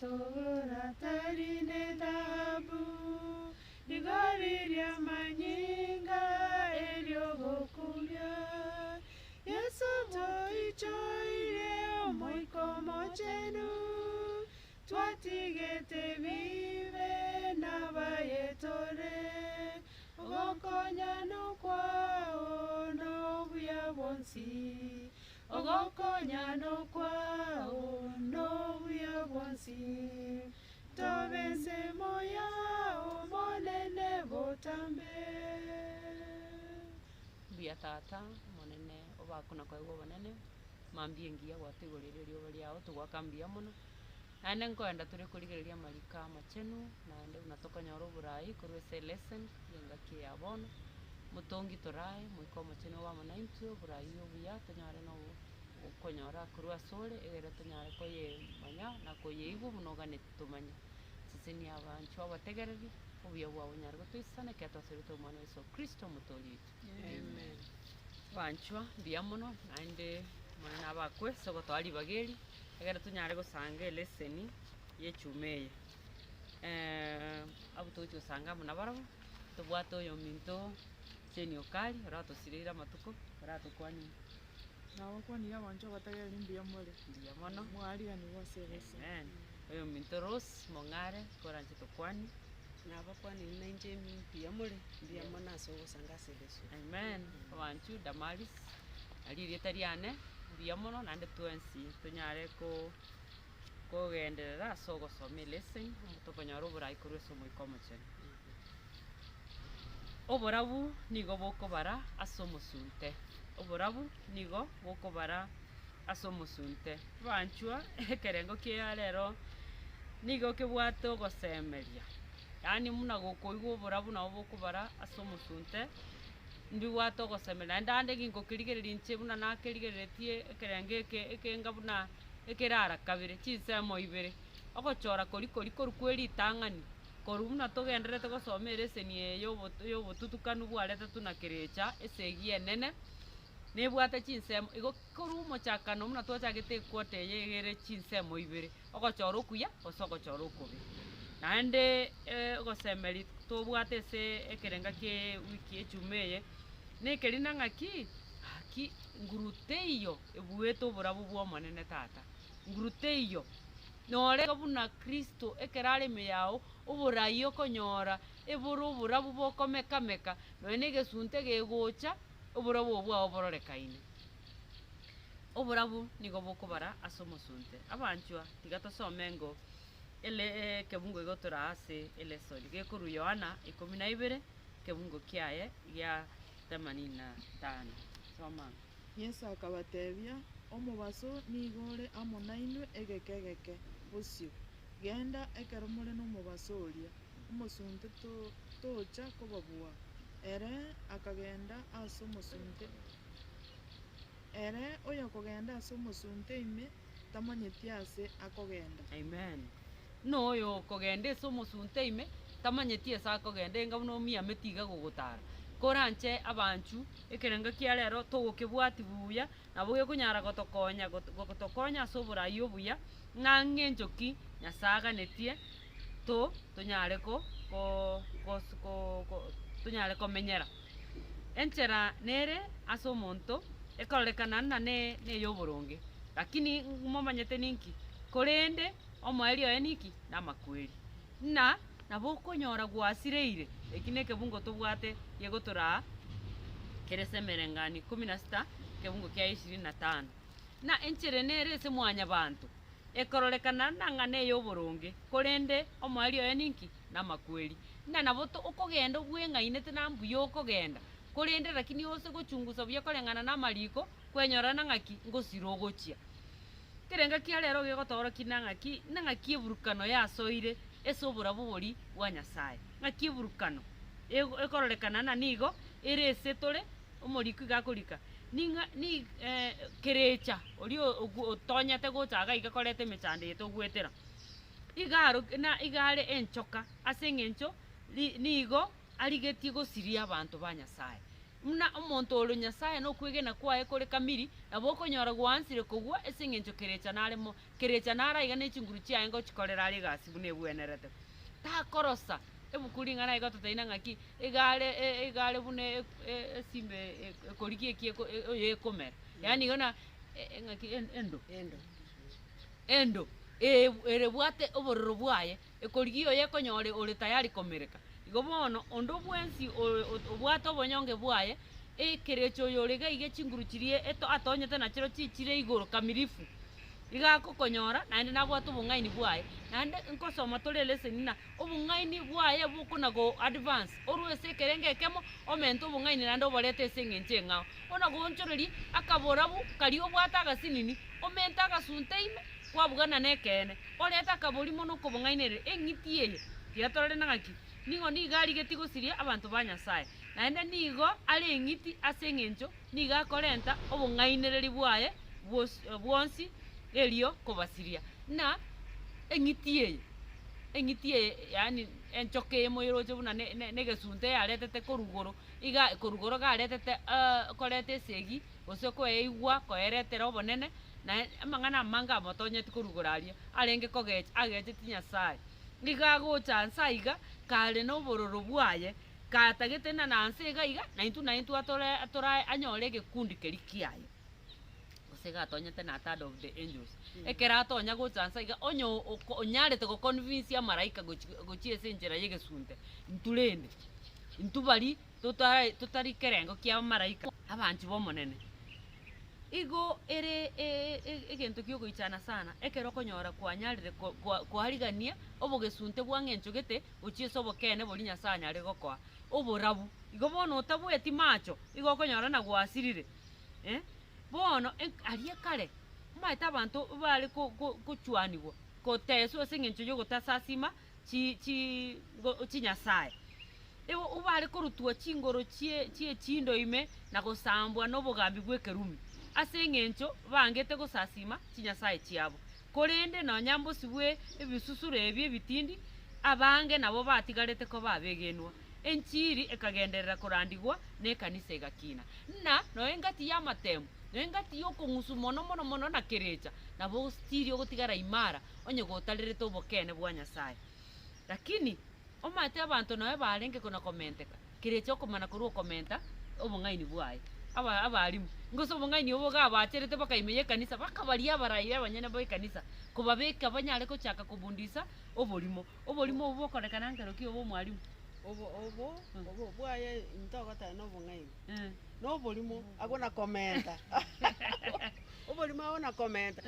togora tarine dhahabu igori rya manyinga eriogokumia Yesu toichoire omoikomo chenu twatigete vive nabayetore ogokonya no kwao no buya bonsi ogokonya no kwao no buya bonsi tobense moya omonene botambe Bia tata monene obakuna kwa ego bonene mambie ngia gwatigorire ryo ryao tugwakambia muno nane nkoenda turi kurigereria marika machenu naende unatokonyora oborai korwese lesson yengaki yabono mutongi torae mwiko machenu wa manaintio oborai obuya tonyare no okonyora korwa sore egere tonyare koye manya na koyeibu munogane tumanya sisi ni abanchu abategereri obuya bwawe nyare gotwisane ketwasirite omwana wa Yesu Kristo mutori amen banchwa biamono naende mwana abakwe sogo twali bageri egere tunyare gosanga eleseni yechumeye abu tocho sanga muna barabo tobwato oyo minto cheni okali ratosirira matuko ratokwani nawe kwani abantu abategereri mbiamore biamono mwariani waserese amen oyo minto ros mongare koranje tokwani nabakwani nanje mpiamore mbiamona so gosanga sebeso amen abanchu damaris ali rietariane biamono nande twensi tunyare kogenderera sogosoma lesson omutokonyora oborai korwesa omoikomo chenu oborabu nigo bokobara ase omosunte oborabu nigo bokobara ase omosunte banchwa ekerengo kia rero nigo kebwate ogosemeria yaani muna gokoigwa oborabu nabo bokobara ase omosunte mbibwate ogosemeria naende ande ginkokerigereria inche buna nakerigeretie ekerenge ekenga buna ekerara kabere chinsemo ibere ogochora kori korwa eritang'ani korwa buna togenderete gosoma eleseni eyo yobotutukanu bwarete tuna kerecha esegi enene nebwate chinsemo igo korwa omochakano buna twachagete equota eye egere chinsemo ibere ogochora okuya gose ogochora okobe naende ogosemeria tobwate ase ekerenga kie wiki echumeye nekerina ng'aki nguruteiyo ebuete oborabu bwa omonene tata nguruteiyo norega buna Kristo ekerareme yao oborai okonyora ebore oborabu bokomekameka noe na egesunte gegocha oborabu obwao bororekaine oborabu nigo bokobara ase omosunte abanchwa tiga tosome ngo ele kebungo igotora ase elesoni gekorwa Yohana 12 kebungo kiaye gia 85 soma Yesu akabatebia omobaso nigore amo nainwe egeke bosio genda ekero more n'omobaso oria omosunte tocha kobabua ere akagenda ase omosunte ere oyo kogenda ase omosunte ime tamanyeti ase akogenda amen no oyo kogenda ase omosunte ime tamanyeti ase akogenda enga buna omiameti iga gogotara koranche abanchu ekerenga kia rero togokebwati buya nabo gekonyara gotokonya ase oborai obuya ng'ang'e enchoki Nyasaye aganetie tonyare tonyare komenyera enchera nere ase omonto ekororekana na eyoboronge lakini momanyete ninki korende omoeri oye niki namakweri nabo okonyora gwasireire eki na ekebungo tobwate gegotora keresemerengani 16 kebungo kia 25 na enchere nere ase mwanya bantu ekororekana nang'ana eyoboronge korende omoeri oye ninki namakweri nabo okogenda ogweng'ainete na mbuya okogenda korende lakini ose gochungusa buya koreng'ana na amariko kwenyora nang'aki ngosira ogochia kerenga kia rero gegotoroki nang'aki eburukano yasoire ase oborabu bori bwa Nyasaye ng'aki eburukano ekororekana na nigo ere ase tore omoriko igakorika ni kerecha ori otonyete gochaga igakorete emechando eye togwetera igare enchoka ase eng'encho nigo arigetie gosiria abanto ba Nyasaye muna omonto oro nyasaye no kwigena kwae kore kamiri nabo okonyora gwansire kogwa ase eng'encho kerecha naremo kerecha naraiga na echinguru chiaye ngochikorera are egasi buna ebwenerete takorosa ebukuri ng'ana igo totaina ng'aki egare buna esimbe ekorigi eki oyo ekomera yaani igona ng'aki endo ere bwate obororo bwaye ekorigi oyo ekonyore ore tayari komereka igo bono ondo bwensi obwate obonyonge bwaye ekerecho oyo orega iga chinguru chirie atonyete nachiro chichire igoro kamirifu igakokonyora naende nabwate obong'aini bwaye naende nkosoma tore leseni na obong'aini bwaye bokonago advance orwese ekerenge ekemo omente obong'aini naende oborete ase eng'encho eng'ao onagonchoreri akaborabu kari obwate agasinini omente agasunte ime kwabugana nekene orete akabori mono okobong'aini ere eng'iti eye tiga torore nang'aki nigo niga arigeti gosiria abanto ba nyasaye naende nigo are eng'iti ase eng'encho niga akorenta obong'ainereri bwaye bwonsi erio kobasiria na eng'iti eye yani enchoka eye moiroche buna negesunte yaretete korugoro iga korugoro garetete koreta esegi gose koeigwa koeretera obonene na amang'ana amange amotonyeti korugoro aria arenge kogecha agecheti nyasaye iga agocha iga kare na obororo bwaye katagete na nanse iga naintu atore anyore egekundi keri kiaye gose gatonyete na third of the angels ekera atonya gochansa iga onyo onyarete go convince amaraika gochie ase enchera yegesunte nturende ntubari tutari kerengo kia maraika abanchi bomonene igo ere egento kiogoichana sana ekero okonyora kwanyarire kwarigania obogesunte bwang'encho gete ochie ase obokene bori nyasaye anyare gokoa oborabu igo bono otabweti macho igo okonyora na gwasirire bono arie kare maete abanto bare gochwanigwa goteswa ase eng'encho ya ogotasasima chinyasaye igo obare korutwa chingoro chie echindo ime na gosambwa nobogambi bwa ekerumi ase eng'encho bangete gosasima chinyasaye chiabo korende nonya mbosi bwe ebisusuro ebi ebitindi abange nabo batigarete ko babegenwa enchiri ekagenderera korandigwa nekanisa egakina na noe engati ya matemu noe engati yokong'usu mono na kerecha nabo stiri ogotigara imara onye gotarerete obokene bwa nyasaye lakini omate abanto noe barenge kona komenteka kerecha okomana korwa okomenta obong'aini bwaye abarimu ngoso obong'aini obo gabacherete bakaimenya ekanisa bakabaria abaraire abanyene ba ekanisa kobabeka banyare gochaka kobundisa oborimo obo bokorekana nkero ki obo mwarimu obo bwaye ntogota nobong'aini noborimo agona komenta oborimo agona komenta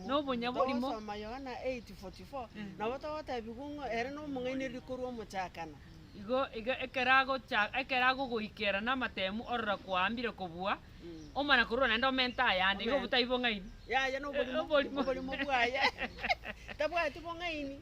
nomonyaborimo osoma Yohana 8:44 nabo togota ebigung'o ere nomong'aini rikorwa omochakana igo ekerago goikera na matemu orora kwambire kobua omana korwa naende omenta ayande igo butaibo ng'aini yaya noborimo bwaye tabwati bong'aini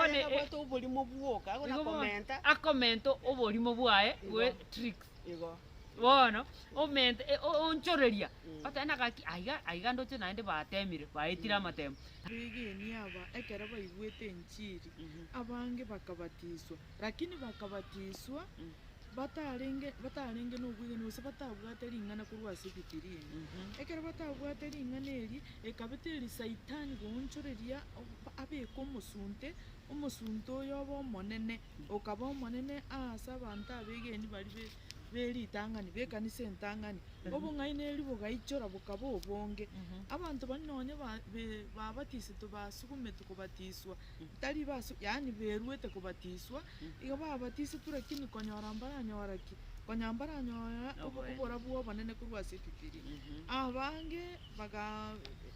one tabwati oborimo bwoka agona komenta akomento oborimo bwaye bwe tricks igo bono omente onchoreria otena gaki aiga ndoche naende batemire baetira amatemu begeni aba ekera baigwete enchiri abange bakabatiswa lakini bakabatiswa batarenge n'obwigeni gose batabwate ring'ana korwa ase bibirini ekero batabwate ring'ana eri ekabeteri saitani gonchoreria abeka omosunte oyo oba omonene okaba omonene ase abanto abegeni bari beritang'ani bekanisa entang'ani obong'aini eri bogaichora bokaba obonge abanto bari nonya babatisete basugumetu kobatiswa tari yaani berwete kobatiswa igo babatisete lakini konyora mbaranyora ki konyambaranyora oborabu obonene korwa ase bibirini abange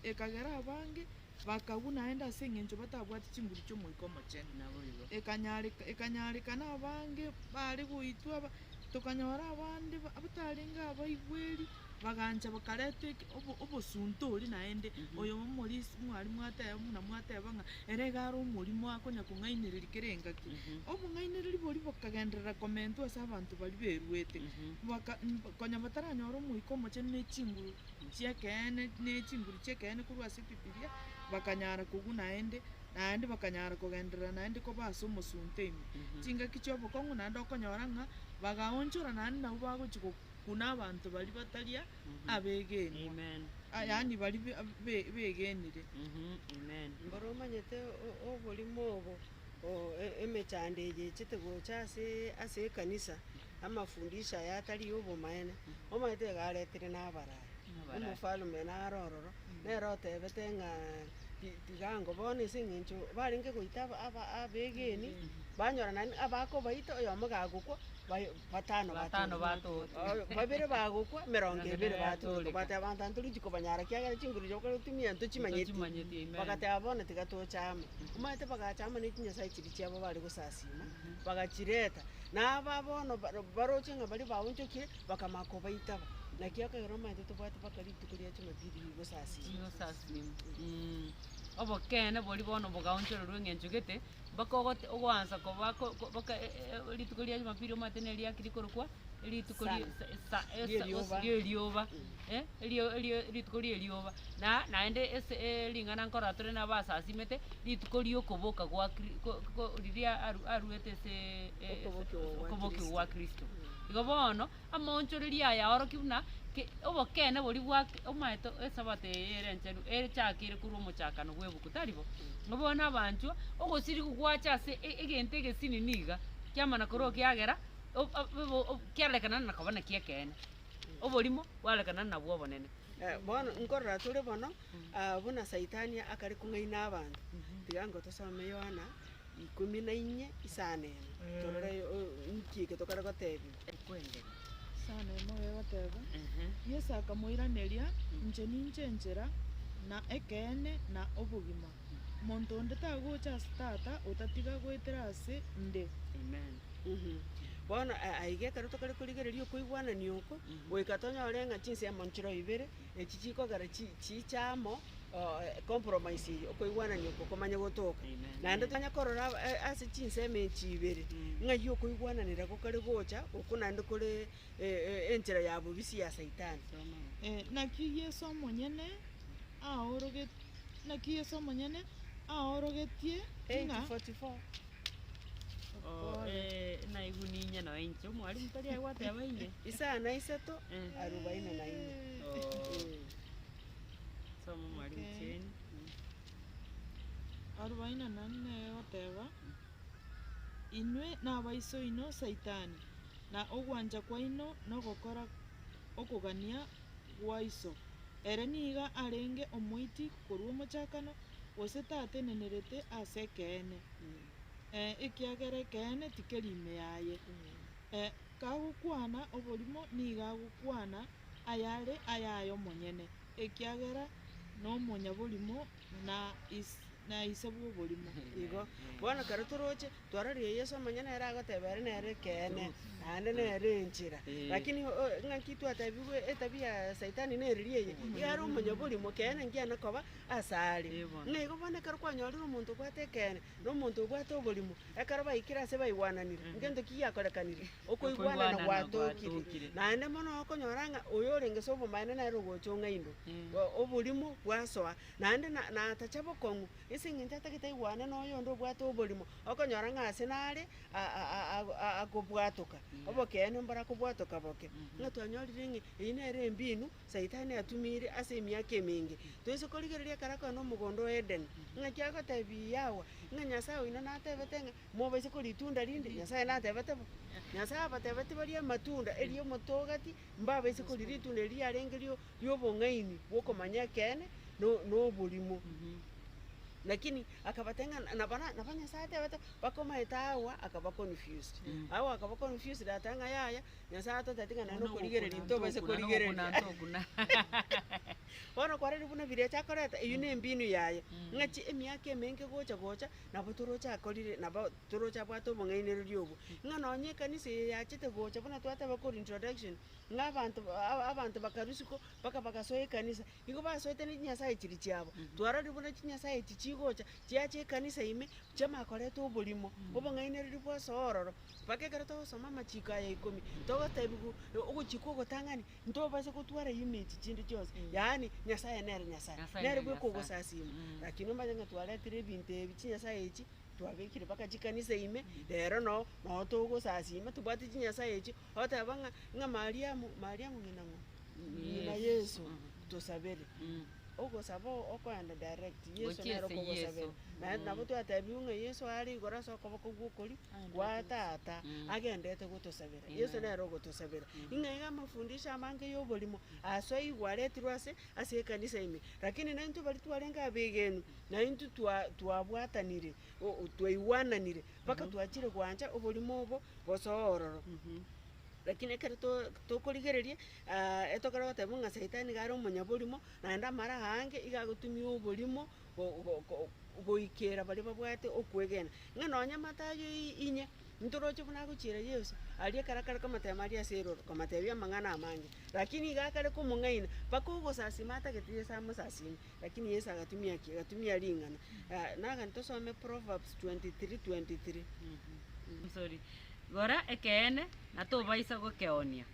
ekagera abange bakabu naenda ase eng'encho batabwati chinguru chiomoika omochene ekanyarikana abange bare goitwa tokanyora abande abatarenga abaigweri bagancha bakarete obosunte ori naende oyo omorisi mwarimu mwateba ng'a ere gare omorimo akonya kong'ainereri kerengaki omong'ainereri bori bokagenderera komento ase abanto bari berwete konya bataranyora omoika omochene na echinguru chiekene korwa ase bibiria bakanyara kogwa naende naende bakanyara kogenderera naende ko base omosunte ime chingaki chia obokong'u naende okonyora ng'a bagaonchora naende nabo bagochi gokuna abanto bari bataria abegenwa Amen. yaani bari begenire Amen. mboro omanyete oborimo obo emechando eye echete gocha ase ekanisa amafundisho aya atari obomaene omanyete garetire n'abaraya omofalume narororo nero otebete ng'a tigango bono ase eng'encho barenge goita abegeni banyora nani abakobaita oyomo gagokwa batano batote. babere bagokwa 20 Batoleka. bate abantu anturi kobanyara kiagera chinguru jokore tumia ntochimanyeti bagateba bono tigatochama omanyete bagachama ne kinyasaye chiri chiabo bari gosasima bagachireta naba bono baroche ng'a bari baonchokire bakamakobaitaba nakiakagera omanyete tobwate bakari tukuria chumapiri gosasima obokene bori bono bogaonchorerwa eng'encho gete bakogote ogoansa koba rituko ria jumapiri omanyete neri akiri korokwa rituko rioba rituko ria erioba naende ring'ana nkora tore nabasasimete rituko riokoboka riria aruete ase okoboki gwa Kristo igo bono amonchoreria aya oroki buna obokene bori omaete esabato erencheru echakire korwa omochakano bwa ebuku taribo bono abanchwa ogosiri gwacha ase egento egesinini iga kiamana korwa kiagera kiarekana na kobana kiekene oborimo bwarekana nabwo obonene bono nkorora tore bono buna saitani akari kung'aina abantu tigango tosome Yohana 14:4 torore nkieke tokara gotebi kwendera sana emo egoteba yesu akamoiraneria inche ninche enchera na ekene na obogima monto onde tagocha ase tata otatiga goetera ase nde amen bono aige kare tokare korigereria okoigwanania oko goika tonyore ng'a chinse amonchiro ibere echi chikogera chichamo compromise okoigwanania oko komanya gotoka naende tanya korora ase chinseme echi ibere ng'ai okoigwananira gokare gocha oko naende kore enchera ya bobisi ya saitani naki yesu omonyene aorogetie ng'a 8:44 naiguninya no encho mwalimu tari agwateba ine isana isato 44 somo mwalimu cheni 44 egoteba inwe nabaiso ino saitani na ogwanja kwaino nogokora okogania gwaiso ere niga arenge omoiti korwa omochakano gose tate nenerete ase ekene ekiagera ekene tikeri ime yaye kagokwana oborimo niga agokwana ayare ayaye omonyene ekiagera nomonya borimo na ise bwa oborimo igo bono kare toroche twararie yesu omonyene ere agotebere nere ekene naende nere enchera lakini ng'aki twatebigwe etabia saitani nereri eye igare omonya borimo kene ngiana koba asare ng'a igo bono ekero kwanyorire omonto obwate ekene na omonto obwate oborimo ekero baikire ase baigwananire ngento ki giakorekanire okoigwanana gwatokire naende mono okonyora ng'a oyo orenge ase obomaene nere ogocha ong'aindo oborimo bwasoa naende natacha bokong'u ase eng'encho atagete igwane na oyo onde obwate oborimo okonyora ng'a ase nare akobwatoka obokene mbora kobwatoka boke ng'a twanyorire ng'e eyio nere embinu saitani atumire ase emiaka emenge toise korigereria ekero akoenda omogondo wa Eden ng'a kiagotebi yawa ng'a nyasaye oino natebete ng'a mobaise koria itunda rinde nyasaye natebete bo nyasaye abatebete baria amatunda eria omotogati mbabaise koria ritunda eria riarenge ria obong'aini bwokomanya ekene noborimo lakini akabatenga naba nyasaye atebete bakomaeta awa akaba confused awa akaba confused atanga yaya nyasaye atotetinga nano korigereria ntobaise korigereria bono kwareri buna bire chakoreta eyu ne mbinu yaye ng'achi emiaka emenge gocha nabo torocha akorire nabo torocha bwato obong'ainero riobo ng'a nonye ekanisa yachete gocha buna twateba kori introduction ng'a abantu bakarusiko baka bagasoa ekanisa igo basoete ne nyasaye chiri chiabo twarori buna chinyasaye chichi chigocha chiache ekanisa ime chamakoreta oborimo obong'ainereri bwase ororo mpaka ekero togosoma amachiko aya 10 togotebiwa ogochika ogotang'ani ntobase gotwara image chinde chionsi yaani nyasaye nere nyasaye Nyasaye nere nere bweka Nyasaye. ogosasima lakini omanye ng'a twaretire ebinto ebi chinyasaye echi twabekire mpaka chikanisa ime rero no togosasima tobwate chinyasaye echi oteba ng'a mariamu ng'ina ng'o ng'ina yesu tosabere ogosaba okoenda direct yesu Gochiese nero kogosabera Yesu. nabo twatebiwe ng'a yesu ari igoro ase okoboko gwokori gwa tata agendete gotosabera yesu nero ogotosabera ing'a iga amafundisho amange ya oborimo ase oigwa aretirwe ase ekanisa ime lakini naintwe bari twarenge abegenu naintwe twabwatanire twaiwananire mpaka twachire gwancha oborimo obo bose ororo lakini ekero tokorigereria etokora goteba ng'a saitani gare omonyaborimo naende amara aange iga agotumia oborimo goikera baria babwate okwegena ng'a nonya matayo inye ntoroche buna agochira yesu aria ekero akare komatema aria ase eroro komatebia amang'ana amange lakini iga akare komong'aina mpaka ogosasima atagete yesu amosasime lakini yesu agatumia ring'ana nagani tosome Proverbs 23:23 sorry gora ekeene na tobaisa gokeonia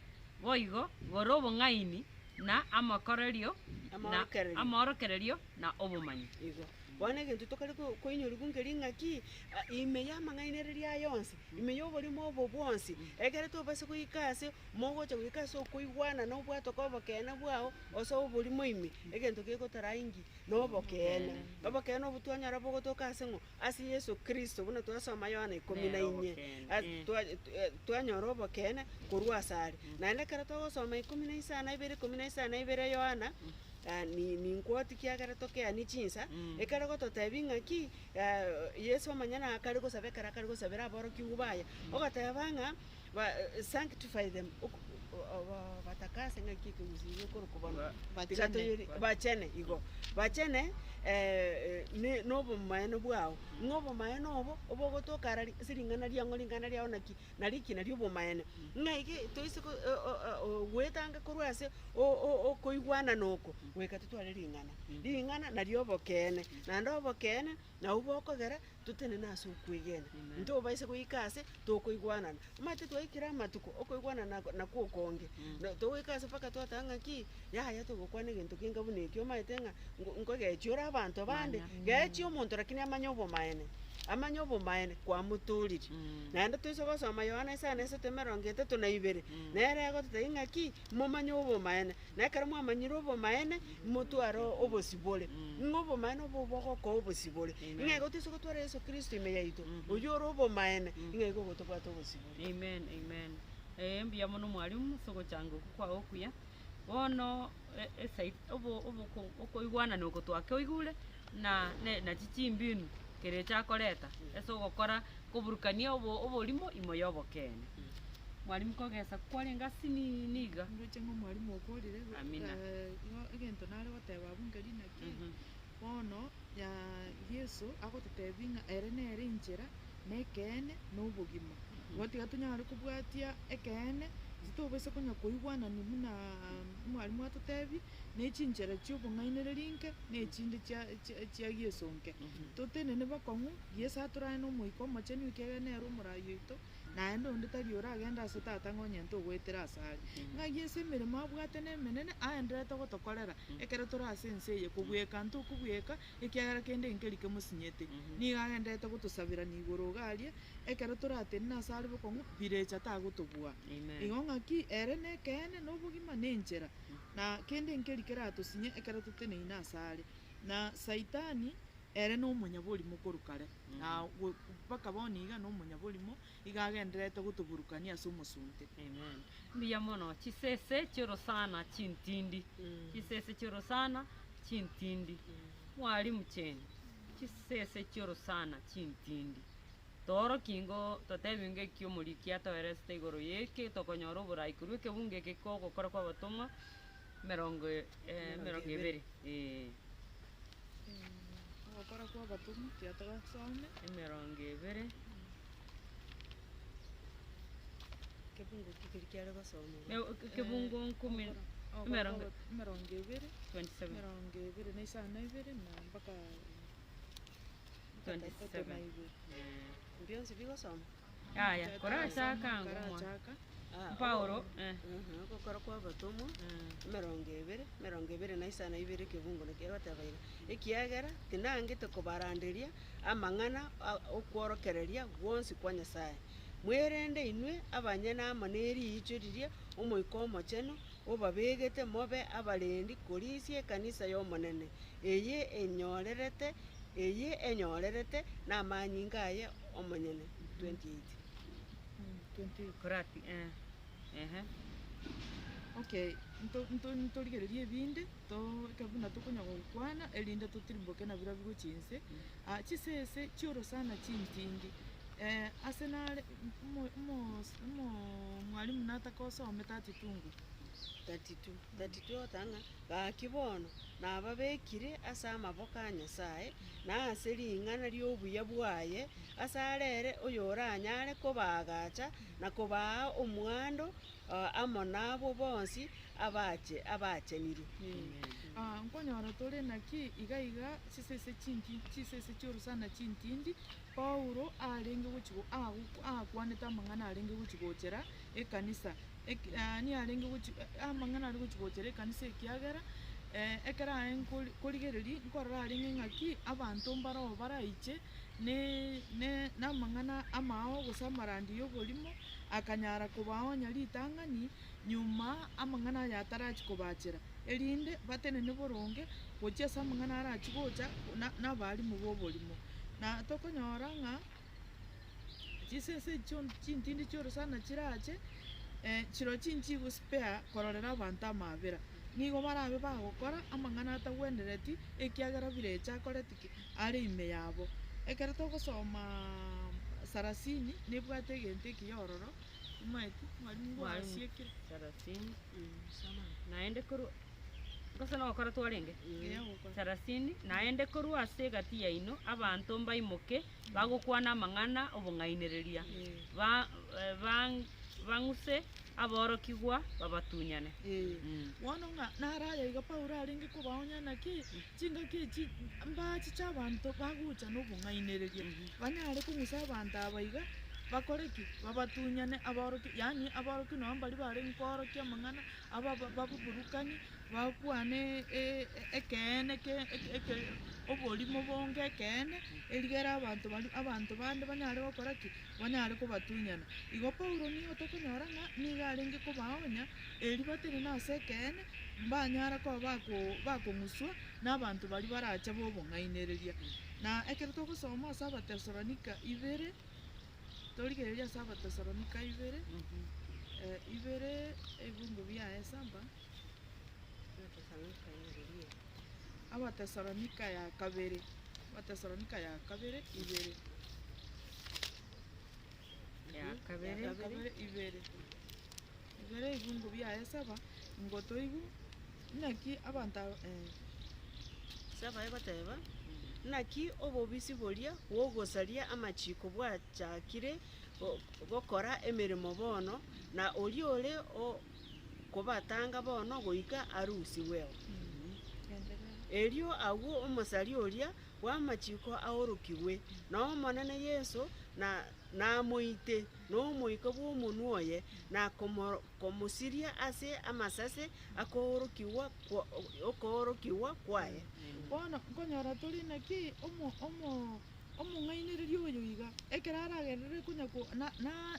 boigo gora obong'aini na amakorerio na amaorokererio na obomanyi igo bono egento tokare koinyoriwa ngeri ng'aki ime ya amang'ainereria aya yonsi ime ya oborimo obo bwonsi ekere tobase goika ase mogocha goika ase okoigwana na obwate obokene bwao ase oborimo ime egento gegotarangi na obokene obokene obo twanyora bogotoka ase ng'o ase yesu kristo buna twasoma Yohana 14 twanyora obokene korwa asare naende ekero togosoma 12 Yohana ninkwoti kiagera tokeani chinsa ekare gototebi ng'aki yesu omanyana akare gosabe ekero akare gosabera aborokiwu baya ogoteba ng'a sanctify them batakase ng'aki ekegusi okorokobona bachene igo bachene nobomaene bwao ng'obomaene obo obogotoka siring'ana riang'o ring'ana riao naki nariki nari obomaene ng'aige toise gwetanga korwa ase okoigwana noko gweka totware ring'ana nario obokene naende obokene nabo bokogera totenene ase okwegena ntobaise goika ase tokoigwanana omate twaikire amatuko okoigwanana nakwo okonge togoika ase mpaka twatanga ng'aki yaya togokwana egento kinga buna eki omaete ng'a nkogechiora abanto bande gechi omonto lakini amanye obomaene kwamotoriri naende toise gosoma Yohana 3:32 nere egototebia ng'aki momanye obomaene na ekero mwamanyire obomaene motware obosibore ng'a obomaene obo bogokoa obosibore ng'a igo toise gotwara yesu kristo ime yaito oyo ore obomaene ng'a igo ogotobwata obosibore amen mbuya mono mwarimu sogochanga okwa okuya bono okoigwana noko twakeoigure na chichimbinu kere chakoreta ase ogokora koburukania oborimo imo ya obokene mwarimu kogesa kwarenga niga ndoche ng'o mwarimu okorire Amina. egento nare goteba abwo ngeri naki bono ya yesu agototebia ng'a ere nere enchera na ekeene na obogima gotiga tonyare kobwatia ekeene titobaise konya koigwanani buna mwarimu atotebi na echinchera chia obong'ainereri nke na echinde chia yesu nke totenene bakong'u yesu atorae na omoika omochenu ekere nere omorai oito naende onde tari oragenda ase tata ng'onyente ogwetera asare ng'a yesu emeremo abwate na emenene aenderete gotokorera ekero tore ase ense eye kobweka ntokobweka ekiagera kende nkeri kemusinyete niga agenderete gotosabera na igoro garia ekero torateni na asare bokong'u birecha tagotobua igo ng'aki ere na ekeene na obogima na enchera na kende nkeri keratosinye ekero toteneine asare na saitani ere na omonyaborimo korukare na mpaka bono iga na omonyaborimo iga agenderete gotoburukania ase omosunte amen mbuya mono chisese chiorosana chintindi chisese chiorosana chintindi mwarimu cheni chisese chiorosana chintindi toro kingo totebinge kiomoriki atoeresete igoro yeke tokonyora oborai korwa ekebunge eke kogokora kwa abatomwa mirongo ibere ogokora kwa abatomwa tiatogasome mirongo ibere kebungo kikeri kiare gosoma kebungo nkumi mirongo mirongo ibere 27 mirongo ibere na isano ibere na mpaka 27. Mbionsi bigosoma Aya, korachaka ngomwa. Paulo, gokora kwa abatomwa emerongo ebere na isano ibere ekebungo nekiagotebaire ekiagera tinangete kobaranderia amang'ana okworokereria gwonsi kwa Nyasaye mwerende inwe abanyene amo na eriicho riria omoika omochenu obabegete mobe abarendi korisia ekanisa ya omonene eye enyorerete na amanyinga aye omonyene 28. korati, Okay, ntorigereria ebinde kabuna tokonya gokwana erinde totirimboke na bira bigochinse chisese chioro sana chintindi ase nare mwalimu natakosome tatitungu 32 otang'a gaki bono nababekire ase amaboko a Nyasaye na ase ring'ana ria obuya bwaye ase arere oyo oranyare kobagacha na kobaa omwando amo nabo bonsi abacheniri. nkonyora tore naki iga chisese chioro sana chintindi Paulo arenge gochigo akwanete amang'ana arenge gochigochera ekanisa ni arenge amang'ana ari gochigochera ekanisa ekiagera ekero aye korigereria nkorora arenge ng'aki abanto mbaroo baraiche na amang'ana amao gose amarandi ya oborimo akanyara kobaonya ritang'ani nyuma amang'ana aya atarachi kobachera erinde batenene boronge gochia ase amang'ana arachi gocha na abarimu ba oborimo na tokonyora ng'a chisese chintindi chioro sana chirache chiro chinchigo spare kororera abanto amabera nigo barabe bagokora amang'ana atagwendereti ekiagera birecha akoretiki are ime yabo ekero togosoma 30 nebwate egento ekiyororo imaeti mwalimu gwasiekire 30. Naende korwa ngose nogokora twarenge 30 naende korwa ase egati yaino abanto mbaimoke bagokwana amang'ana obong'ainereria bang'use aborokigwa babatunyane. Bono ng'a naraya iga Paulo arenge kobaonya naki chingaki echi mbachicha abanto bagocha na obong'ainereria banyare kong'usa abanto aba iga bakoreki babatunyane aboroki yani aboroki nabo mbari barenge koorokia amang'ana babuburukani bakwane ekeene oborimo bonge ekeene erigere abanto bande banyare gokoraki banyare kobatunyana igo Paulo nigo tokonyora ng'a niga arenge kobaonya eri batenene ase ekeene mbanyara koba bakong'uswa na abanto bari baracha ba obong'ainereria na ekero togosoma ase Abatesalonika 2 torigereria ase Abatesalonika 2 ebingo biaye samba Abatesalonika ya kabere 2 ibere ebingo biaye saba ngotoigu naki abantu saba egoteba naki obobisi boria bwogosaria amachiko bwachakire gokora emeremo bono na oria ore kobatanga bono goika arusi weo erio agwo omosari oria bwamachiko aorokiwe na omonene Yesu na moite no moika bwo omonwa oye na komusiria ase amasase okorokiwa kwaye. Bono nkonyora tori naki omong'ainereria oyo iga ekero aragerere konyako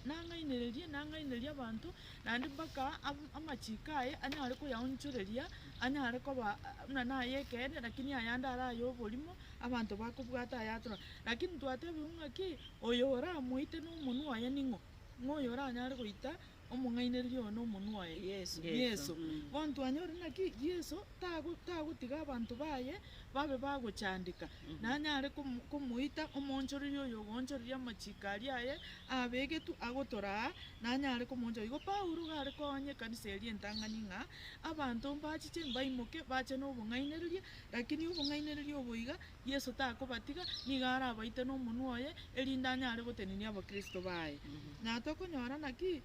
nang'ainereria abanto naende mpaka amachiko aye anyare koyaonchoreria anyare koba muna naye ekeene lakini ayande araye oborimo abanto bakobwata ayatora lakini twatebiwe ng'aki oyo oramoite na omonwa oye ning'o ng'oyo oranyare goita omong'ainereria oyo na omonwa oye Yesu bono twanyore naki Yesu tagotiga abanto baye babe bagochandika nanyare komoita omonchoreria oyo ogonchoreria amachiko aria aye abegetu agotoraa nanyare komonchoreria igo Paulo gare konya ekanisa eria entang'ani ng'a abanto mbachiche mbaimoke bache na obong'ainereria lakini obong'ainereria obo iga Yesu takobatiga niga arabaite na omonwa oye erinde anyare gotenenia abakristo baye na tokonyora naki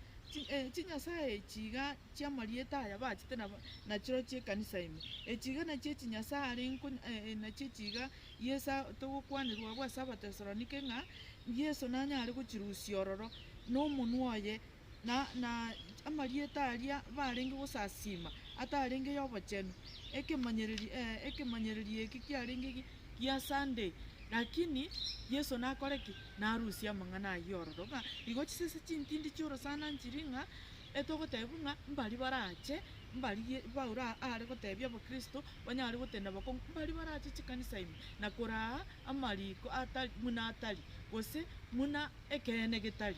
chinyasaye chiga chiamarieta aya bachite na chiro chie kanisa ime echiga na chie chinyasaye arinko na chie chiga yesa togokwanirwa bwa Abatesalonike ng'a Yesu nanyare gochirusia ororo n'omonwa oye na amarieta aria barenge gosasima atarenge ya obochenu ekemanyereri eki kiarenge gia Sunday, lakini Yesu nakoreki narusia amang'ana ayia ororo ng'a igo chisese chintindi chioro sana nchiri ng'a etogotebwa ng'a mbari barache mbari Paulo are gotebia abakristo banyare gotenda bako mbari barache chikanisa ime na koraa amariko atari muna atari gose muna ekene getari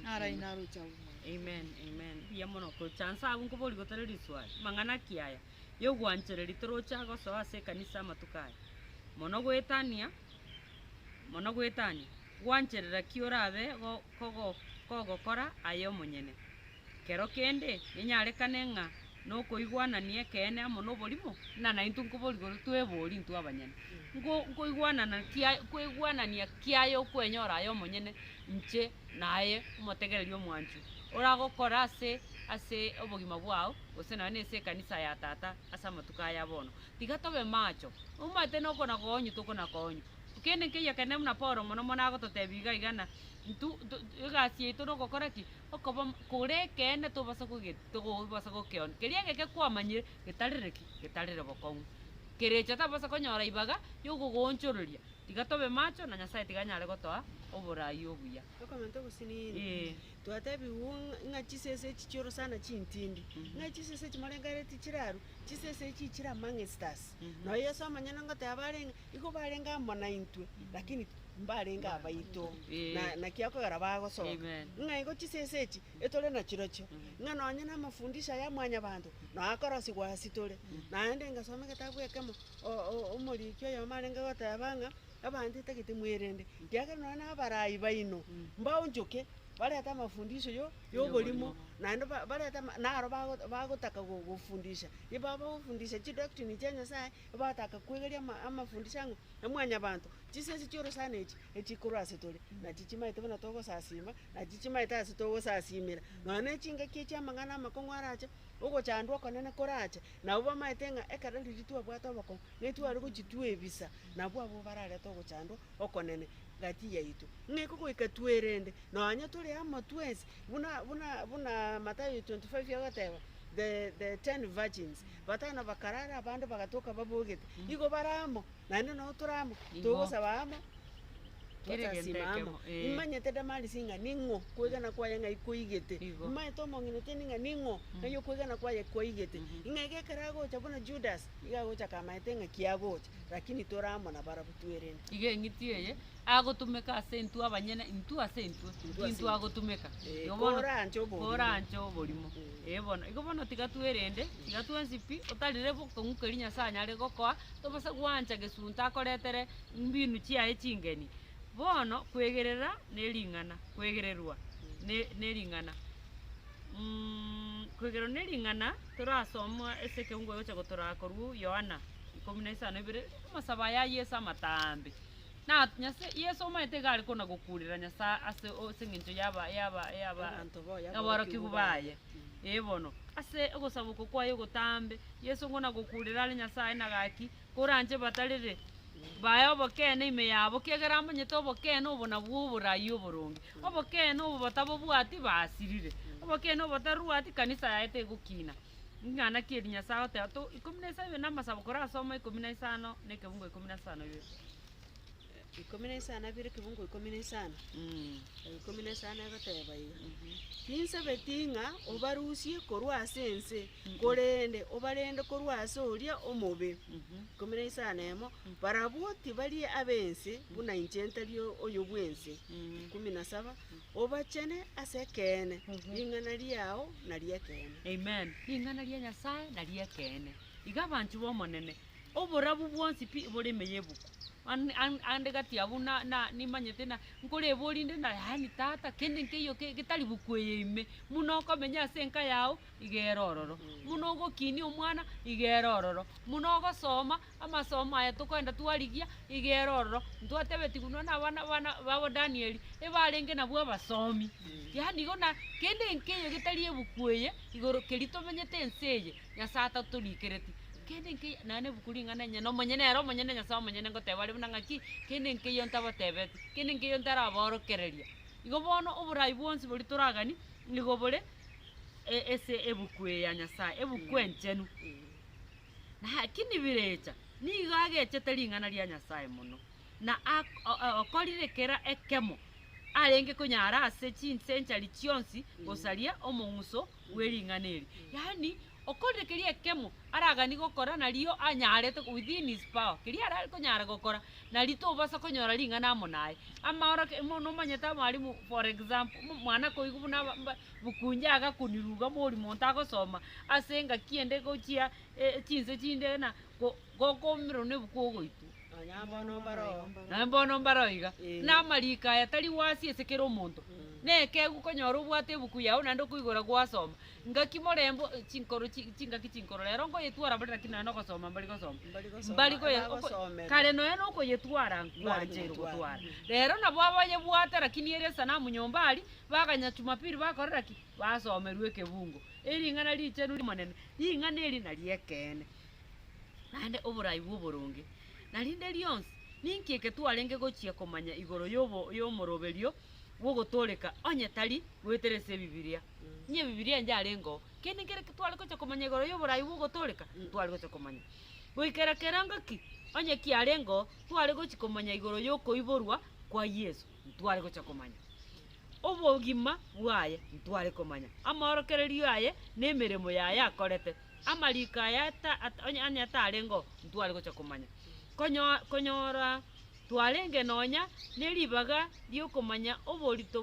narai narocha umwe. Amen, amen. Ya mono ko chansa abunko boli gotareri swali. Mang'ana kiaya. Yo gwanchereri torocha goso ase kanisa matukaya. Mono gwetania gwancherera kiorabe kogokora ayo monyene. Kero kende ninyarekane ng'a nokoigwanania kene amo noborimo na intu nkobori goro twebori intu abanyene nkoigwanana kwigwanania kiayo kwenyora ayo monyene nche naye omotegereria omwanchu oragokora ase obogima bwao gose nawe nase kanisa ya tata ase amatuka ya bono tiga tobe macho omate nokona konyu tokona konyu kene keya kene muna Paulo mono mona agototebiga igana ntu egasi ito nogokora ki okoba kore kene tobasa gokeona keria geke kwamanyire getarire bokongu kerecha tabasa konyora ibaga yogogonchororia tiga tobe macho na Nyasaye tiga nyare gotoa oborai obuya okomenta ogosinini twatebi ng'a chisese chichoro sana chintindi ng'a chisese chimarengareti chiraru chisese chichira mang'estas no Yesu amanyana ngoteba barenga igo barenga amona intwe lakini mbarenga abaito na kiakogera bagosoka ng'a igo chisese echi etore na chirocho ng'a nonye na mafundisha ya mwanya bantu no akorosi gwasitore naende ngasoma getabu ekemo omorikio yo marenga goteba ng'a abandi tagete mwerende ndiaga nona abarai baino mbaonjoke bareta amafundisho yo bolimo naende bareta naro bagotaka gufundisha ibaba gufundisha chidoctrine cha Nyasaye bataka kwegeria amafundisha ngo amwanya bantu chisese chioro sana echikurase tole na chichimaite bona togosasima na chichimaite ase togosasimira none chinga kicha mang'ana amakong'warache ogochandwa konene korache nabo bamaete ng'a ekarari ritwa bwata oboko netware gochitwa ebisa nabo abo barare togochandwa okonene gati yaitu ng'eko goika twerende nonye tore amatwesi buna Mathayo 25 yagateba the 10 virgins batana bakarara abandi bagatoka babogete igo baramo nande no turamo togosaba amo imanyete damali singa ningo kwegana kwaye ngai kuigete imaito mong'inete ninga ningo nayo kwegana kwaye kuigete ing'ege karago chabona Judas igagocha kamaete ng'a kiagocha lakini toramo na barabutwerene ige ngitiye agotumeka ase intu abanyene intu ase intu agotumeka korancho borimo bono igo bono tiga twerende tiga twensipi otarire bokong'ukeri Nyasaye nyare gokoa tobasa gwancha gesunta akoretere mbinu chiaye chingeni bono kwegerera nering'ana kwegererwa nering'ana kwegererwa nering'ana torasoma ase keungo gocha gotorakorwa Yohana 15:2 amasaba ya Yesu amatambe na Yesu omaete gari kona gokurira Nyasaye ase eng'encho yaba aboroki bubaye bono ase ogosabuko kwaye ogotambe Yesu ngona gokurira ari Nyasaye nagaki koranje batarire baye obokene ime yabo kegera amanyete obokene obona bwoborai oborongi obokene obo batabobwati basirire obokene obotarwati kanisa yaete egokina ng'ana kieri Nyasaye oteato 17 namasabo korasoma 15 nekebungo 15 yo 15 abire kibungo 15 15 agoteba iga kinsebe tinga obarusie korwa asense korende obarende korwa ase oria omobe 15 emo barabwoti bari abense buna inchentario oyo bwense 17 obachene ase kene ing'ana riao na riekene amen ing'ana ria Nyasaye na riekene iga banchu bomonene oborabu bwonsi pi boremeye buku ande gati abu na nimanyete na nkore borinde na yani tata kende nkeyo getari bukweye ime muno komenya senka yao igerororo muno gokini omwana igerororo muno gosoma amasomo aya tokwenda twarigia igerororo ntwatebeti guno na bana babo Daniel ebarenge nabwo abasomi yani gona kende nkeyo getari ebukweye igoro kerito menyete enseye nyasata tulikereti kende nke nane bukuringana nya no monyene ero monyene nya sama monyene ngoteba ari nangaki kende nke yo ntabatebeti kende nke yo ntaraborokereria igo bono oburai bwonsi buri turagani nigo bure ese ebukwe ya Nyasaye ebukwe nchenu na kini birecha nigo ageche taringana ria Nyasaye muno na akorire kera ekemo arenge kunyara ase chinsenchari chionsi gosaria omonguso wering'aneri yani okorire keria ekemo aragani gokora nario anyarete within his power keria arari konyara gokora narito obasa konyora ring'ana amo naye amaora mono manyeta mwarimu for example mwana koigu na bukunja agakuniruga muri monta agosoma asenga kiende gochia chinse chinde na gokomiro ne bukogoitu nambono mbaroiga na marika yatari wasi esekero omonto neke gukonyora obwate buku yao nando kuigora gwasoma ngaki morembo chinkoro chinkoro rero ngo yetwara bari kina no gosoma bari gosoma kare no eno ko yetwara ngwanjero gutwara rero nabo abaye bwate lakini eresa na munyombari baganya Jumapili bakorera ki basomerwe kebungo ering'ana lichenu limonene ing'ana eri naliekene nande oburai bw'oboronge narinde lionsi ninkieke twarenge gochia komanya igoro yomoroberio gogotoleka onye tari gweterese Bibilia nye Bibilia njarengo kene kere twale gocha komanya igoro yoborai gogotoleka twale gocha komanya goikera keranga ki onye kiarengo twale gocha komanya igoro yokoiborwa kwa Yesu twale gocha komanya obogima bwaye twale komanya amorokererio aye nemeremo yaye akorete amarika yata anya tarengo twale gocha komanya konyora twarenge nonya neribaga riokomanya oborito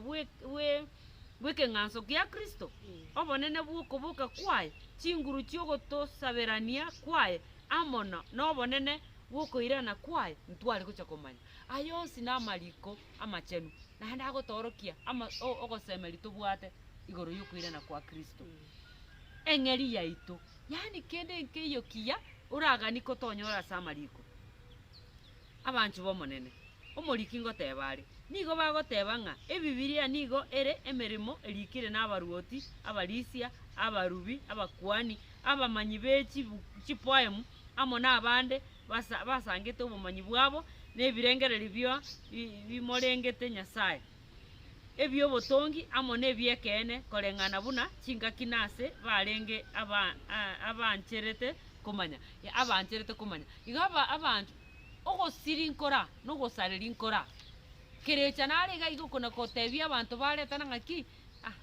bwekeng'anso kia Kristo obonene bwokoboka kwaye chinguru chiogotosaberania kwaye amono nobonene bwokoirana kwaye ntware gocha komanya ayonsi na amariko amachenu nande agotorokia ogosemeri tobwate igoro yokoirana kwa Kristo eng'eri yaito yani kende nkeyo kia uragani kotonyora samariko abanchu bomonene omoriki ngotebare nigo bagoteba ng'a ebibilia nigo ere emerimo erikire n'abaruoti abarisia abarubi abakwani abamanyi bechi chipoemu amo n'abande basangete obumanyi bwabo n'ebirengereri bio bimorengete Nyasaye ebyo obotongi amo n'ebiekene koreng'ana buna chingaki nase barenge abancherete komanya igo abanchu ogosiri nkora nogosareri nkora kerecha narega igokona kotebia abantu baretana ng'aki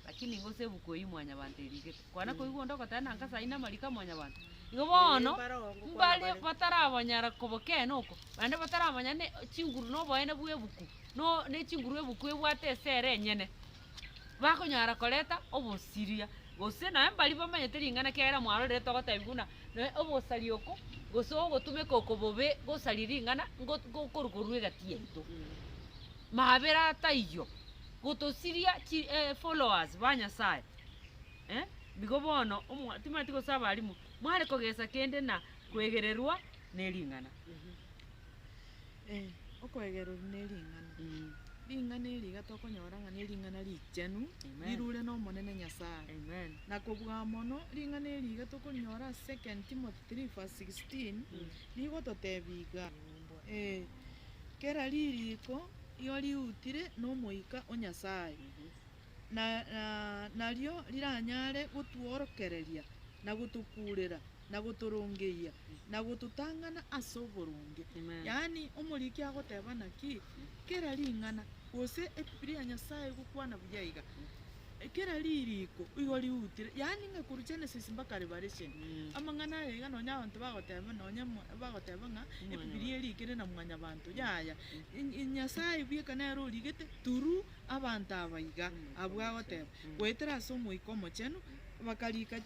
lakini ngose bukoi mwanya abantu erigete kwana koigwa ndokotana nkasa ina marika mwanya abantu igo bono mbale batarabonyara kobokene oko bande bataramanya ne chinguru no boene bwebuku no ne chinguru ebuku ebwate esere nyene bakonyara koreta obosiria gose na mbali bamanyete ring'ana kera mwarore togotebiguna obosari oko goso gotumeka okobobe gosariring'ana gokorukorwe gatiento mabera taiyo gotosiria followers ba Nyasaye bigo bono timati gosaba alimu mware kogesa kende na kwegererwa nering'ana okwegererwa nering'ana ring'ana eriga tokonyora ng'a nering'ana richenu rirure n'omonene Nyasaye na kobwa mono ring'ana eriga tokonyora 2 Timothy 3:16 rigototebiga kera ririko iyo riutire n'omoika o Nyasaye naryo riranyare gotworokereria na gotukurera na gotorongeia na gotutangana ase oboronge yani omoriki agoteba naki kera ring'ana gose ebibilia Nyasaye gokwana buyaiga kera ririko igo riutire yani ng'ekuru Genesis mpaka Revelation amang'ana aiga nonya abantu bagoteba ng'a ebibilia erikire na mwanya abantu yaya Nyasaye bwekana ero rigete turu abantu abaiga abwo agoteba goetera ase omoika omochenu bakarika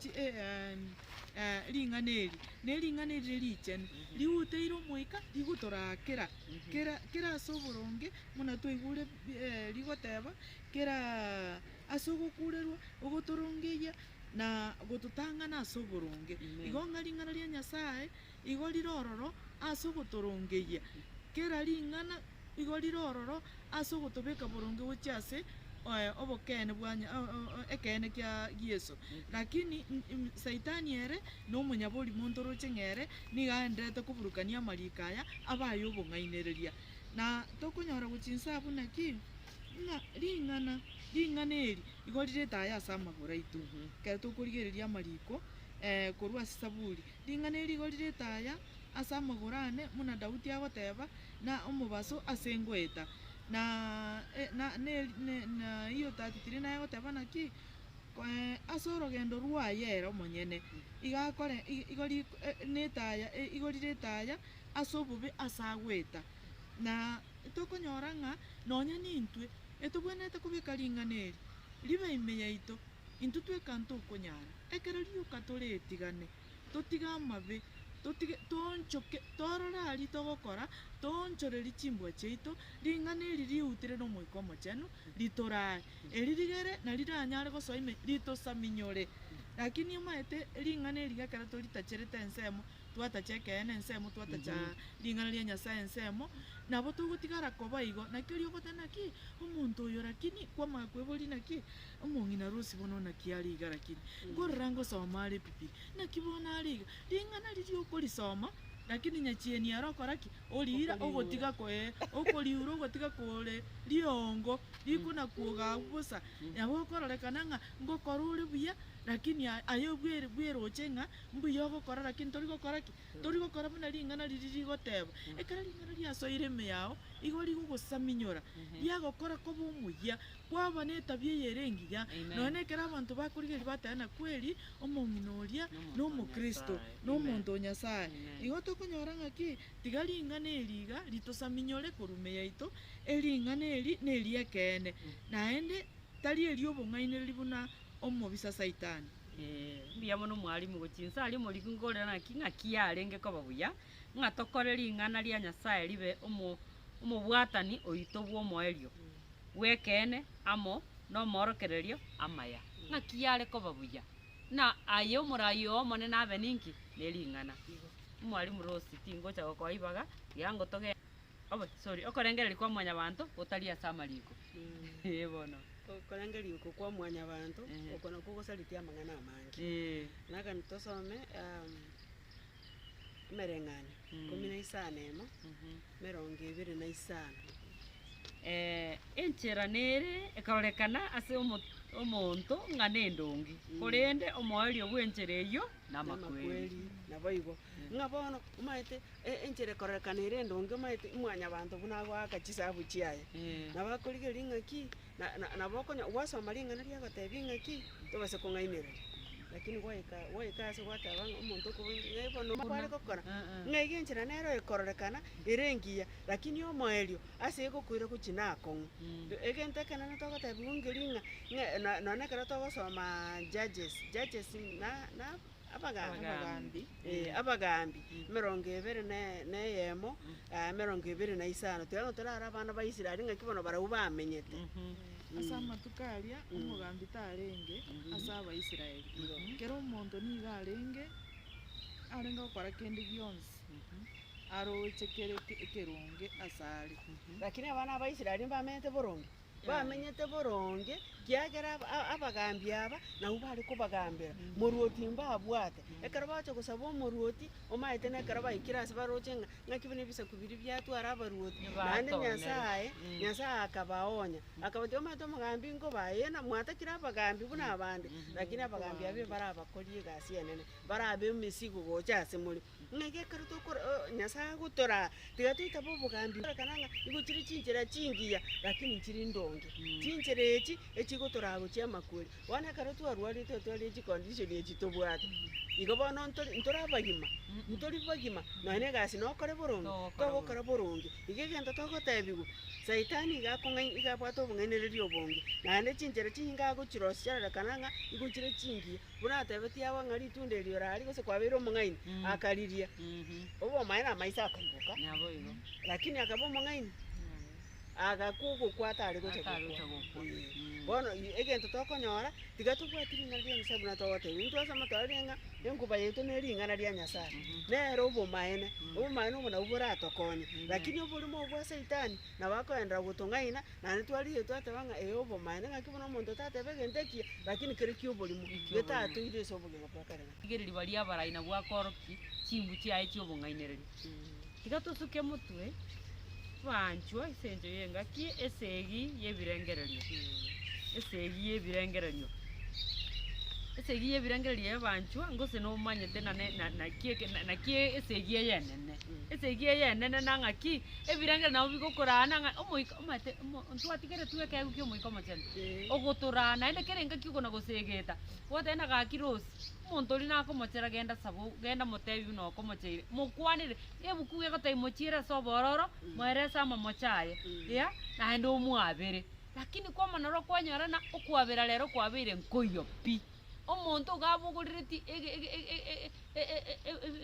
ring'ana eri na ering'ana eri richenu riuteire omoika rigotorakera kera ase oboronge muna twaigure rigoteba kera ase ogokurerwa ogotorongeia na gototang'ana ase oboronge igo ng'a ring'ana ria Nyasaye igo rirororo ase ogotorongeia kera ring'ana igo rirororo ase ogotobeka boronge gochia ase obokene ekene kia Yesu lakini Saitani ere na omonyabori monto roche ng'ere niga aenderete koburukania amariko aya abaye obong'ainereria na tokonyora gochinsa buna ki ng'a ring'ana eri igo rirete aya ase amagoro aito kere tokorigereria amariko korwa ase Zaburi ring'ana eri igo rirete aya ase amagoro ane muna Daudi agoteba na omobaso ase ngoeta na iyo 33 naye goteba naki ase orogendo rwayera omonyene igakore igo netaya igo rirete aya ase obobe ase agweta na tokonyora ng'a nonya nintwe etobwenete kobeka ring'ana eri ribe ime yaito intwe twekanta okonyara ekero rioka toretigane totiga amabe tonchoke tororari togokora tonchoreri chimbwa chiaito ring'ana eri riutire na omoika omochenu ritorae eri rigere na riranyare gosoa ime ritosaminyore lakini omaete ring'ana eri gekero toritacherete ensemo twatacha ekeene ensemo twatacha ring'ana ria Nyasaye ensemo nabo togotigara koba igo nakio riogotana naki omonto oyo lakini kwamanya kwebori naki omong'ina rosi bono naki ariga lakini ngorora ngosoma are pipiri naki bono ariga ring'ana riri okorisoma lakini nyachieni arokora ki orira ogotiga koe okoriura ogotiga kore riongo rikuna kuoga busa nabo okororekana ng'a ngokora ore buya lakini ayo bweroche ng'a mbuya ogokora lakini torigokora ki torigokora buna ring'ana riri rigoteba ekera ring'ana riasoire ime yao igo rigogosaminyora riagokora koba omuya kwabona etabia eye engiya none ekera abanto bakorigeria batena kweri omong'ina oria na omokristo na omonto Nyasaye igo tokonyora ng'aki tiga ring'ana eri iga ritosaminyore korume yaito ering'ana eri na eri ekene naende tari eri obong'ainereri buna omobisa Saitani mbuya mono mwarimu gochinsa ari omoriku ngorera naki ng'aki arenge koba buya ng'a tokore ring'ana ria Nyasaye ribe omobwatani oito bwa omoerio bwekene amo na omorokererio amaya ng'aki are koba buya na aye omorai omonene abe ninki na ering'ana mwarimu Rosi tingocha gokoibaga giangotoge okorengereri kwa mwanyabanto gotari ase amariko bono korengeria uko kwa mwanya bantu uko nako gosaritia amang'ana amange naga nitosome mereng'ani 15 25 enchera nere ekarorekana ase omonto ng'a nendongi korende omoerio bwenchera eyo namakweri nabo igo ng'a bono omaete enchera ekororekana ere endongi omaete mwanya bantu buna agwaka chisabu chiaye nabakorigeria ng'aki nabo gwasoma ring'ana riagotebia ng'aki tobase kong'ainereria lakini gwaika ase gwateba omonto bono kware gokora ng'aiga enchera nero ekororekana ere engiya lakini omoerio ase egokoira gochi nakong'u egento ekenene togotebiwa ngeri ng'a none ekero togosoma judges na abagambi abagambi 21 na 25 tiga torara abana ba Isiraeli ng'aki bono barau bamenyete ase amatuko aria omogambi tarenge ase Abaisiraeli kero omonto niga arenge gokora kende gionsi aroche kere ekeronge ase are lakini abana ba Isiraeli bamenyete boronge bamenyete boronge kiagera abagambi aba nabo bari kubagambira moruoti mbabwate ekero bacha gusaba omoruoti omaete nekero baikira ase baroche ng'aki bune bisa kubiri byatwara abaruoti nande Nyasaye akabaonya akabati omaete omogambi ngo bayena mwatakira abagambi buna abande lakini abagambi abe barabakorie egasi enene barabe emisigo gocha ase muri ng'aki ekero Nyasaye agotora tiga toitaba obogambi kana ng'a igo chiri chinchera chingiya lakini chiri ndonge chinchera echi igo toragochia makuri wana karo twarwarite twari condition echitobwate igo bono ntora bagima ntori bagima none gasi no kore borongi togokora borongi ige gento togotebigu saitani igabwata obung'ainereria obonge naende chinchera chinga gochirosiarera kananga igochire chingi buna tebeti abo ng'ari itunde erio rari gose kwabeire omong'aini akariria obomaene amaisa akaibuka Nyabo igo. lakini akaba omong'aini agakugokwata ari gocha gokwa bono egento tokonyora tiga tobwati ring'ana ria nyasaye buna togotebi ntwasama twarirenga enkuba yetu ne ring'ana ria nyasaye nero obomaene obo nabo boratokonye lakini oborimo obwa saitani nabo akoendera gotong'aina naende twaririe twatebanga obomaene ng'aki bono omonto tatebe egento ekia lakini kere kia oborimo getatoire ase obogima bwa karega Igereri baria abaraina bwakoroki chimbu chiaye chia obong'ainereria. Tiga tosuke motwe banchwa isencho yengaki esegi yebirengererio. Esegi yebirengererio. Esegi yebirengererio banchwa ngose no manyete na kie esegi yenene. Esegi yenene nang'aki ebirengererio nabo bigokorana ng'a omoika omate ntwatigere tuweke kio moika machene. Ogotorana ende kerenga kiugo na gosegeta. Watenda gakirosi. Omonto ori nakomochera genda sabo genda motebi no komocheire mokwanire ebuku gegotai mochira sobororo mweresa mamochaye ya naende omwabere lakini kwa manoro kwanyorana okwabera rero kwabeire nkoyo pi omonto gabugurire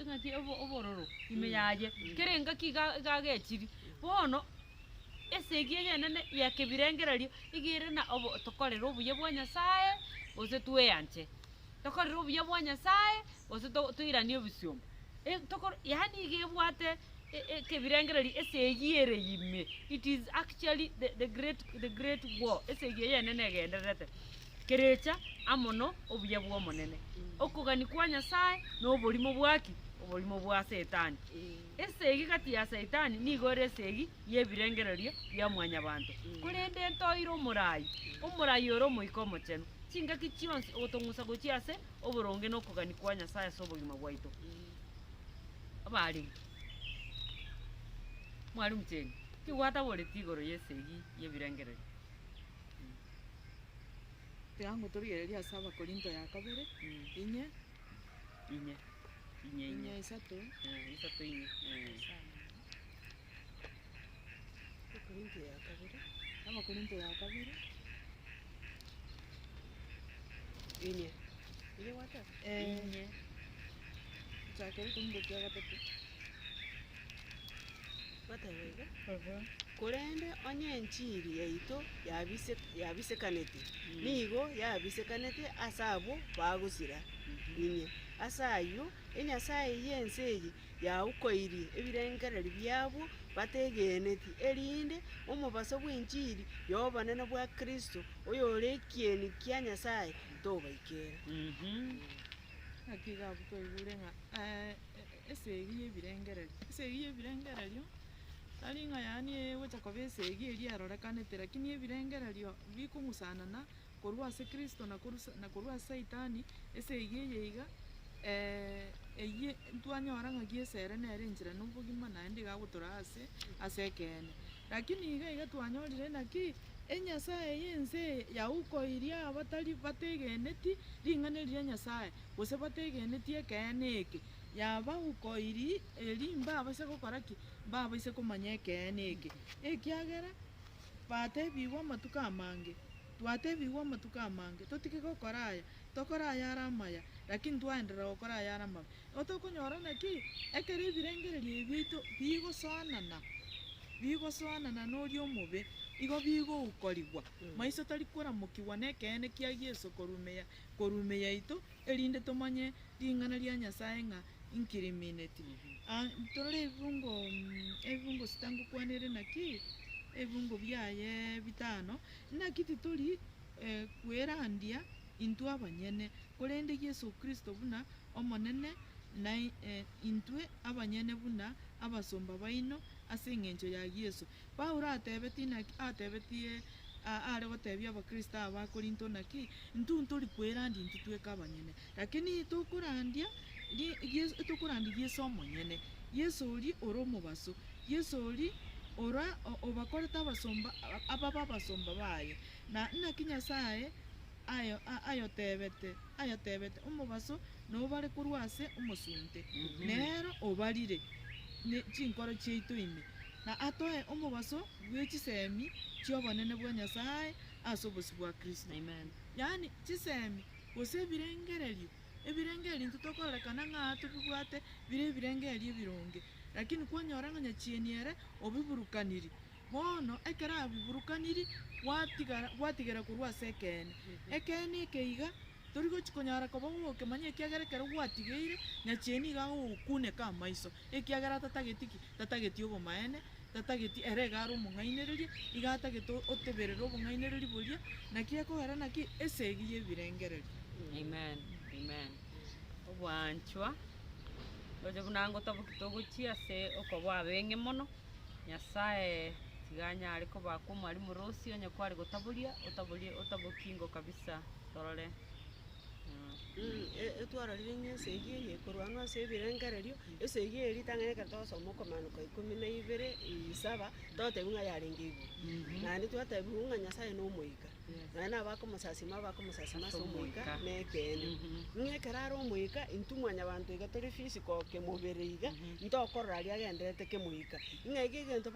ngati obororo imeyaye kerenga kigagechiri bono esegi yenene yakebirengererio igire na obo tokorera obuye bwa Nyasaye ose tueyanche tokorera obuya bwa Nyasaye ose tuiranie obisiomba yani igebwate kebirengereri esegiyere yime it is actually the great war esegi yenene genderete kerecha amono obuya bwa monene okugani kwa Nyasaye no borimo bwaki oborimo bwa Satani esegi gati ya Satani nigore esegi yebirengererio bya mwanya bantu kurende ntoiro omurayi oro moiko mocheno chinga kichionse otongusa gochiase oboronge no kugani kwa Nyasaye so bogima bwaito abali mwari mcheni kiwata bore tigoro yesegi yebirengere Teango torigereria saba Korinto ya kabere inye isato inye Korinto ya kabere saba Korinto ya kabere inye wata inye chakeri kumbo kya gatatu batebega kurende onye enchiri yaito yabisekanete nigo yabisekanete asabo bagusira inye asayo enyasaye yenseyi yaukoiri ebirengereri byabo bategeneti erinde omubaso bw'enchiri yobanene bwa Kristo oyore ekieni kia Nyasaye tobaikera akiga buto iburenga esegi yebirengererio taringa yani wecha kobe esegi eri arorekanete lakini ebirengererio bikung'usanana korwa ase Kristo na korwa ase Saitani esegi eyeiga eye ntwanyora ng'aki esere nere enchera nobogima naende gagotora ase ekene lakini iga twanyorire naki enyasaye yense yaukoiria abatari bategeneti ring'ana ria Nyasaye gose bategeneti ekene eke yabaukoiri erimba abase gokora ki babaise komanya ekene eke ekiagera batebiwa amatuko amange twatebiwa amatuko amange totike gokora aya tokora aya aramaya lakini twaenderera gokora aya aramabe otokonyora naki ekere ebirengererio ebito bigosoanana nori omobe igo bigoukorigwa maiso tari koramokiwa nekene kia Yesu korumeya ito erinde tomanye ring'ana ria Nyasaye ng'a inkirimineti torore ebungo sitango kwanere naki ebungo byaye bitano naki titori kwerandia intwe abanyene korende Yesu Kristo buna omonene na intwe abanyene buna abasomba baino ase eng'encho ya Yesu Paulo atebetie are gotebia abakristo aba Korinto naki ntuntori kwerandia ntitweka abanyene lakini tokurandia Yesu omonyene Yesu ori oro omobaso Yesu ori ora obakorete abasomba aba abasomba baye na naki Nyasaye ayotebete omobaso nabo bare korwa ase omosunte nero obarire chinkoro chiaito ime na atoe omobaso bwa chisemi chiobonene bwa Nyasaye ase obosi bwa Kristo. Amen. Yani chisemi gose ebirengererio ntito tokorekana ng'a tobibwate bire ebirengererio ebironge lakini kwanyora ng'a nyachieni ere obiburukaniri bono ekero abiburukaniri gwatigera korwa ase ekene ekeiga tori gochi konyara koba gokemanya ekiagera ekero gwatigeire nyachieni iga gokuneka amaiso ekiagera tatageti obomaene tatageti ere egare omong'ainereria iga atagete oteberere obong'ainereria boria naki ekogera naki esegi ya ebirengererio. Amen. Amen. Obwanchwa oje bunango togochia ase okoba abeng'e mono Nyasaye tiganyare kobaka omwarimu rosi onye kware gotaboria otabokingo kabisa torore. Twarorire ng'a esegi eye ekorwa ase ebirengererio esegi eri tang'ana ekero togosoma okomanuka 12:7 totebi ng'a yarenge iguru naende twatebiwa ng'a Nyasaye nomoika naende abakomosasima ase omoika na ekene ng'a ekero are omoika intwe mwanyabanto iga tori physical kemobere iga ntokorora aria agenderete kemoika ng'a iga egento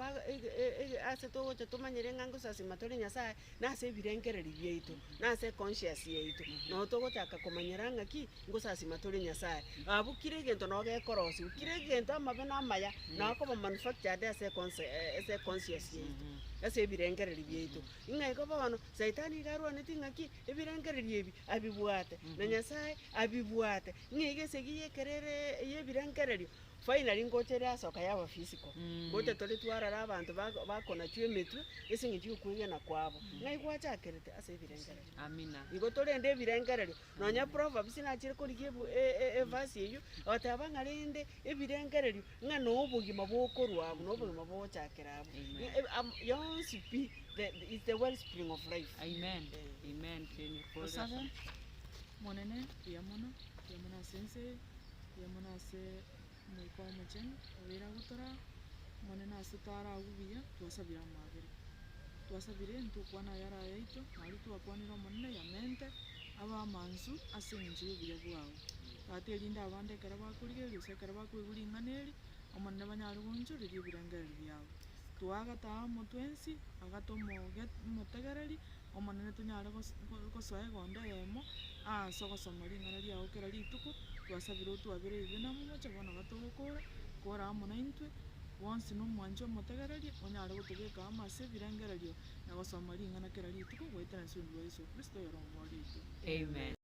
ase togocha tomanyire ng'a ngosasima tori Nyasaye nase ebirengererio biaito nase conscious yaito no togochaka komanyera ng'aki ngosasima tori Nyasaye abu kire egento nogekorosi kire egento amabe na amaya nakoba manufactured ase conscious yaito ase ebirengererio biaito ng'a igo bono saitani iga arwaneti ng'aki ebirengererio ebi abibwate na Nyasaye abibwate ng'a iga esegi yekerere yebirengererio finally ngochere asoka yaba physical gocha tori twarara abanto bakonachwa emetwe ase eng'encho yokwegena kwabo ng'a igwachakerete ase ebirengererio. Amina. Igo torende ebirengererio nonya Proverbs nachire korigia evasi eyo oteba ng'a rende ebirengererio ng'a nobogima bokorwa abo nobogima bogochakera abo yonsi pi is the wellspring of life. Amen. Amen. Osabe monene yamono asense yamono ase moiko omocheni obera gotora monene ase tara agubiya twasabira amabere twasabire ntukwana yara yaito nari twakwanira omonene yamente abamansu ase eng'encho y'obuya bwago tata erinde abande ekero bakorigereria gose ekero bakoigwa ing'ana eri omonene banyare gonchoreria ebirengererio biabo twagataha motwensi agata omotegereri omonene tonyare gosoa egondo eyemo ase ogosoma ring'ana riago kera rituko twasabire otwabere ibe namomoche bono gatogokora kora amo na intwe bonsi na omwancho omotegereri onyare gotobeka amo ase ebirengererio na gosoma ring'ana kera rituko goetera ase obuya bwa Yesu Kristo ere omwoyo ritu. Amen.